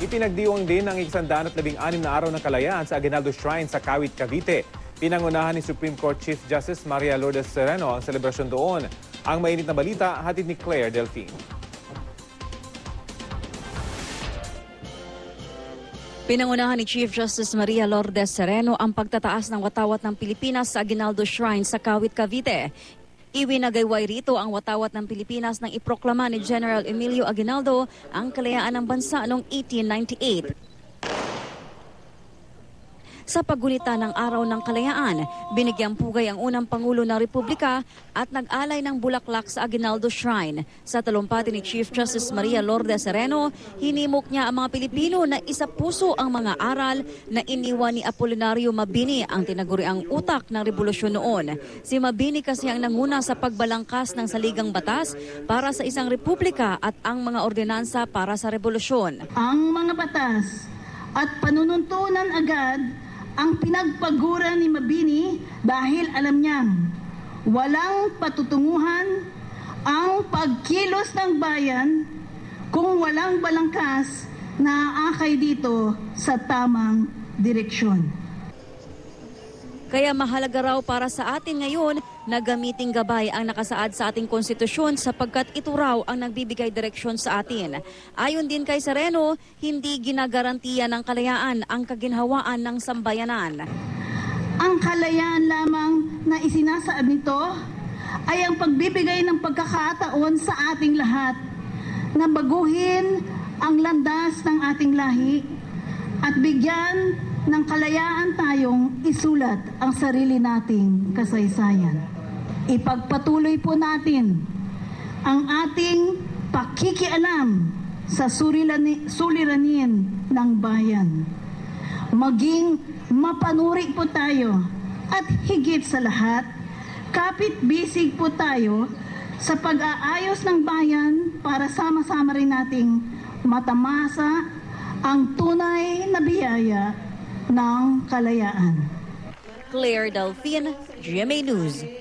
Ipinagdiwang din ang 116 na araw ng kalayaan sa Aguinaldo Shrine sa Kawit, Cavite. Pinangunahan ni Supreme Court Chief Justice Maria Lourdes Sereno ang selebrasyon doon. Ang mainit na balita, hatid ni Claire Delfin. Pinangunahan ni Chief Justice Maria Lourdes Sereno ang pagtataas ng watawat ng Pilipinas sa Aguinaldo Shrine sa Kawit, Cavite. Iwinagayway rito ang watawat ng Pilipinas nang iproklama ni General Emilio Aguinaldo ang kalayaan ng bansa noong 1898. Sa paggunita ng Araw ng Kalayaan, binigyang pugay ang unang Pangulo ng Republika at nag-alay ng bulaklak sa Aguinaldo Shrine. Sa talumpati ni Chief Justice Maria Lourdes Sereno, hinimok niya ang mga Pilipino na isapuso ang mga aral na iniwan ni Apolinario Mabini, ang tinaguriang utak ng revolusyon noon. Si Mabini kasi ang nanguna sa pagbalangkas ng saligang batas para sa isang republika at ang mga ordinansa para sa revolusyon. Ang mga batas at panununtunan agad ang pinagpagura ni Mabini dahil alam niyang walang patutunguhan ang pagkilos ng bayan kung walang balangkas na aakay dito sa tamang direksyon. Kaya mahalaga raw para sa atin ngayon na gamiting gabay ang nakasaad sa ating konstitusyon sapagkat ito raw ang nagbibigay direksyon sa atin. Ayon din kay Sereno, hindi ginagarantiya ng kalayaan ang kaginhawaan ng sambayanan. Ang kalayaan lamang na isinasaad nito ay ang pagbibigay ng pagkakataon sa ating lahat na baguhin ang landas ng ating lahi at bigyan ng kalayaan tayong isulat ang sarili nating kasaysayan. Ipagpatuloy po natin ang ating pakikialam sa suliranin ng bayan. Maging mapanuri po tayo at higit sa lahat, kapit-bisig po tayo sa pag-aayos ng bayan para sama-sama rin nating matamasa ang tunay na biyaya ng kalayaan. Claire Delfin, GMA News.